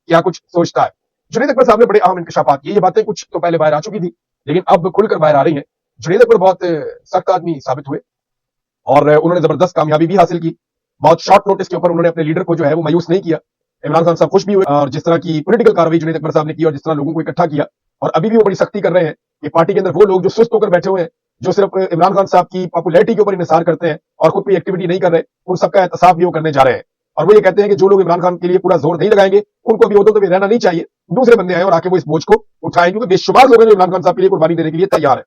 क्या कुछ सोचता है। जुनैद अकबर साहब ने बड़े अहम इंकशाफात किए। ये बातें कुछ तो पहले बाहर आ चुकी थी, लेकिन अब खुलकर बाहर आ रही हैं। जुनैद अकबर बहुत सख्त आदमी साबित हुए और उन्होंने जबरदस्त कामयाबी भी हासिल की। बहुत शॉर्ट नोटिस के ऊपर उन्होंने अपने लीडर को जो है वो मायूस नहीं किया। इमरान खान साहब खुश भी हुए और जिस तरह की पॉलिटिकल कार्रवाई जुनैद अकबर साहब ने की और जिस तरह लोगों को इकट्ठा किया, और अभी भी वो बड़ी सख्ती कर रहे हैं कि पार्टी के अंदर वो लोग जो सुस्त होकर बैठे हुए हैं, जो सिर्फ इमरान खान साहब की पॉपुलैरिटी के ऊपर इंहिसार करते हैं और खुद कोई एक्टिविटी नहीं कर रहे, उन सबका एहतसाब भी वो करने जा रहे हैं। और वो ये कहते हैं कि जो लोग इमरान खान के लिए पूरा जोर नहीं लगाएंगे, उनको भी ओहदों पे रहना नहीं चाहिए, दूसरे बंदे आए और आके वो इस बोझ को उठाएं, क्योंकि बेशुमार लोग हैं जो इमरान खान साहब के लिए कुर्बानी देने के लिए तैयार है।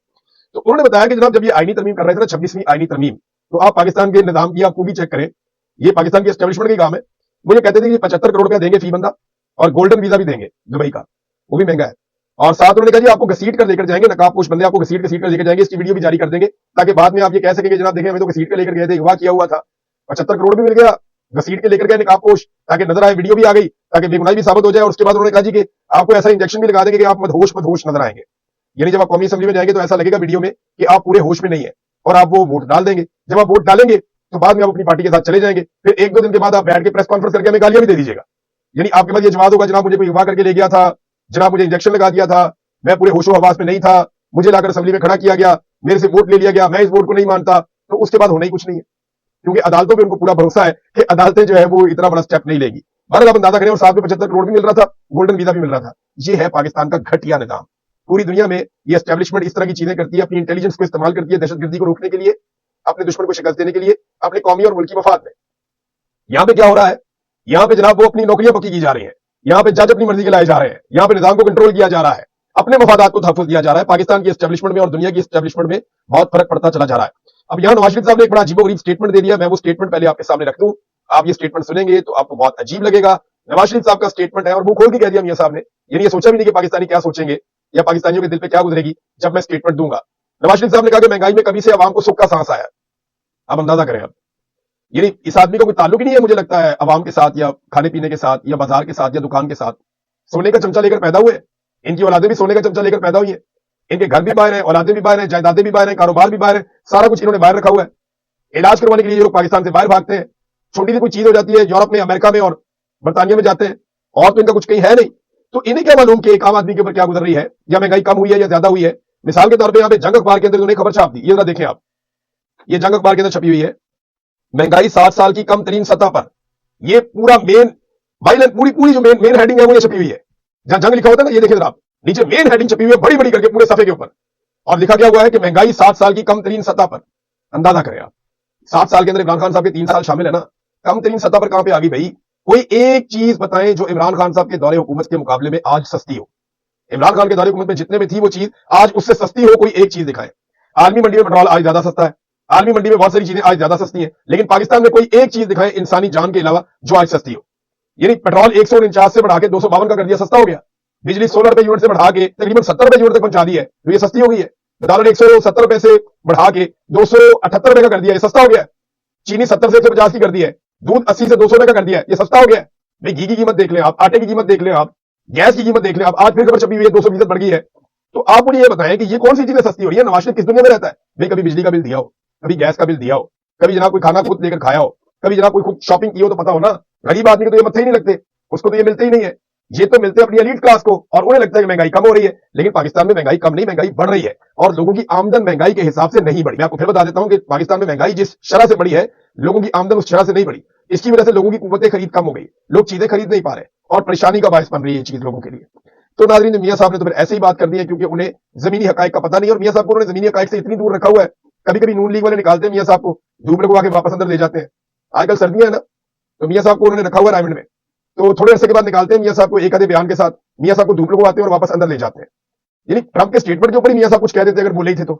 तो उन्होंने बताया कि जनाब जब ये आईनी तरमीम कर रहे थे ना, 26वीं आईनी तरमीम, तो आप पाकिस्तान के निजाम की आप खूबी चेक करें, ये पाकिस्तान की एस्टेब्लिशमेंट का काम है। वो ये कहते थे कि 75 करोड़ रुपया देंगे फी बंदा और गोल्डन वीजा भी देंगे दुबई का, वो भी महंगा है। और साथ उन्होंने कहा जी आपको घसीट कर लेकर जाएंगे, नकाबपोश बंदे आपको घसीट कर लेकर जाएंगे, इसकी वीडियो भी जारी कर देंगे ताकि बाद में आप ये कह सकेंगे जनाब देखें हमें तो घसीट कर लेकर गए थे, अगवा किया हुआ था, 75 करोड़ भी मिल गया, घसीट के लेकर गए नकाबपोश, ताकि नजर आए, वीडियो भी आ गई ताकि बेगुनाही भी साबित हो जाए। और उसके बाद उन्होंने कहा जी कि आपको ऐसा इंजेक्शन भी लगा देंगे कि आप मदहोश नजर आएंगे, यानी जब आप कौमी असेंबली में जाएंगे तो ऐसा लगेगा वीडियो में कि आप पूरे होश में नहीं है और आप वो वोट डाल देंगे। जब आप वोट डालेंगे तो बाद में आप अपनी पार्टी के साथ चले जाएंगे, फिर एक दो दिन के बाद आप बैठ के प्रेस कॉन्फ्रेंस करके हमें गालियां भी दे दीजिएगा। यानी आपके पास ये जवाब होगा जनाब मुझे कोई अगवा करके ले गया था, जनाब मुझे इंजेक्शन लगा दिया था, मैं पूरे होशो हवास में नहीं था, मुझे लाकर असेंबली में खड़ा किया गया, मेरे से वोट ले लिया गया, मैं इस वोट को नहीं मानता। तो उसके बाद होना ही कुछ नहीं है, क्योंकि अदालतों पे उनको पूरा भरोसा है कि अदालतें जो है वो इतना बड़ा स्टेप नहीं लेगी। बहरहाल आप अंदाजा करें, और साथ में 75 करोड़ भी मिल रहा था, गोल्डन वीजा भी मिल रहा था। ये है पाकिस्तान का घटिया निजाम। पूरी दुनिया में ये एस्टेब्लिशमेंट इस तरह की चीजें करती है, अपनी इंटेलिजेंस को इस्तेमाल करती है दहशतगर्दी को रोकने के लिए, अपने दुश्मन को शिकस्त देने के लिए, अपने कौमी और मुल्की मफाद में। यहां पे क्या हो रहा है, यहां पे जनाब वो अपनी नौकरियां पक्की की जा रही हैं, यहां पे जज अपनी मर्जी के लाए जा रहे हैं, यहां पे निजाम को कंट्रोल किया जा रहा है, अपने मफादात को तहफ़्फ़ुज़ दिया जा रहा है। पाकिस्तान की एस्टेब्लिशमेंट में और दुनिया की एस्टेब्लिशमेंट में बहुत फर्क पड़ता चला जा रहा है। अब यहां नवाज शरीफ साहब ने एक बड़ा अजीबोगरीब स्टेटमेंट दे दिया। मैं वो स्टेटमेंट पहले आपके सामने रख दूं, आप ये स्टेटमेंट सुनेंगे तो आपको बहुत अजीब लगेगा। नवाज शरीफ साहब का स्टेटमेंट है और मुंह खोल के कह दिया मियां साहब ने, यानी ये सोचा भी नहीं कि पाकिस्तानी क्या सोचेंगे या पाकिस्तानियों के दिल पे क्या गुजरेगी जब मैं स्टेटमेंट दूंगा। नवाज शरीफ साहब ने कहा कि महंगाई में कभी से अवाम को सुख का सांस आया। अब अंदाजा करें, अब यानी इस आदमी का कोई ताल्लुक ही नहीं है मुझे लगता है अवाम के साथ या खाने पीने के साथ या बाजार के साथ या दुकान के साथ। सोने का चमचा लेकर पैदा हुए, इनकी औलादें भी सोने का चमचा लेकर पैदा हुई है, इनके घर भी बाहर हैं, औलादें भी बाहर हैं, जायदादें भी बाहर हैं, कारोबार भी बाहर है, सारा कुछ इन्होंने बाहर रखा हुआ है। इलाज करवाने के लिए ये लोग पाकिस्तान से बाहर भागते हैं, छोटी सी कोई चीज हो जाती है यूरोप में, अमेरिका में और बर्तानिया में जाते हैं, और तो इनका कुछ कहीं है नहीं। तो इन्हें क्या मालूम कि एक आम आदमी के ऊपर क्या गुजर रही है, या महंगाई कम हुई है या ज्यादा हुई है। मिसाल के तौर पर यहाँ पे जंग अखबार के अंदर उन्होंने खबर छाप दी, ये जरा देखें आप, ये जंग अखबार के अंदर छपी हुई है, महंगाई 60 साल की कम तरीन सतह पर। ये पूरा मेन वायलेंस, पूरी जो मेन हेडिंग है वो ये छपी हुई है, जहां जंग लिखा होता है ना, ये देखिए आप नीचे मेन हेडिंग छपी हुई है बड़ी बड़ी करके पूरे सफे के ऊपर, और लिखा गया हुआ है कि महंगाई 60 साल की कम तरीन सतह पर। अंदाजा करें आप, 60 साल के अंदर इमरान खान साहब के 3 साल शामिल है ना, कम तरीन सतह पर कहां पे आ गई भाई। कोई एक चीज बताएं जो इमरान खान साहब के दौरे हुकूमत के मुकाबले में आज सस्ती हो। इमरान खान के दौरे हुकूमत में जितने में थी वो चीज आज उससे सस्ती हो, कोई एक चीज दिखाए। आर्मी मंडी में पेट्रोल आज ज्यादा सस्ता है, आर्मी मंडी में बहुत सारी चीजें आज ज्यादा सस्ती हैं, लेकिन पाकिस्तान में कोई एक चीज दिखाए इंसानी जान के अलावा जो आज सस्ती हो। यानी पेट्रोल 149 से बढ़ा के 252 का कर दिया, सस्ता हो गया। बिजली 16 रुपए यूनिट से बढ़ा के तकरीबन 70 रुपए यूनिट तक पहुंचा दी है, तो ये सस्ती हो गई है। दाल 170 रुपए से बढ़ा के 278 रुपए का कर दिया, ये सस्ता हो गया। चीनी 70 से 150 की कर दी है, दूध 80 से 200 रुपए का कर दिया है, ये सस्ता हो गया। भाई घी की कीमत देख लें आप, आटे की कीमत देख लें आप, गैस की कीमत देख लें आप, आज फिर खबर छपी हुई है 200% बढ़ गई है। तो आप मुझे ये बताएं कि ये कौन सी चीजें सस्ती हो रही है। नवाज शरीफ किस दुनिया में रहता है भाई? कभी बिजली का बिल दिया हो, कभी गैस का बिल दिया हो, कभी जनाब कोई खाना खुद लेकर खाया हो, कभी जनाब कोई खुद शॉपिंग की हो तो पता हो ना। गरीब आदमी को तो ये मत्थे ही नहीं लगते, उसको तो ये मिलते ही नहीं है। ये तो मिलते अपनी एलीट क्लास को, और उन्हें लगता है कि महंगाई कम हो रही है, लेकिन पाकिस्तान में महंगाई कम नहीं, महंगाई बढ़ रही है, और लोगों की आमदन महंगाई के हिसाब से नहीं बढ़ी। मैं आपको फिर बता देता हूं कि पाकिस्तान में महंगाई जिस शरह से बढ़ी है, लोगों की आमदन उस शरह से नहीं बढ़ी। इसकी वजह से लोगों की कुव्वत खरीद कम हो गई, लोग चीजें खरीद नहीं पा रहे, और परेशानी का बायस बन रही है ये चीज लोगों के लिए। तो नाज़रीन, मियां साहब ने तो फिर ऐसे ही बात कर दी है, क्योंकि उन्हें जमीनी हकायक का पता नहीं, और मियां साहब को उन्होंने जमीनी हकायक से इतनी दूर रखा हुआ है। कभी कभी नून लीग वाले निकालते हैं मियां साहब को, धूप लगवा के वापस अंदर ले जाते हैं। आजकल सर्दियां है ना, तो मियां साहब को उन्होंने रखा हुआ रायमंड में, तो थोड़े अरसे के बाद निकालते हैं मियां साहब को एक आधे बयान के साथ, मियां साहब को धूप लगवाते हैं और वापस अंदर ले जाते हैं। यानी ट्रंप के स्टेटमेंट के ऊपर ही मियां साहब कुछ कह देते अगर बोले ही थे तो।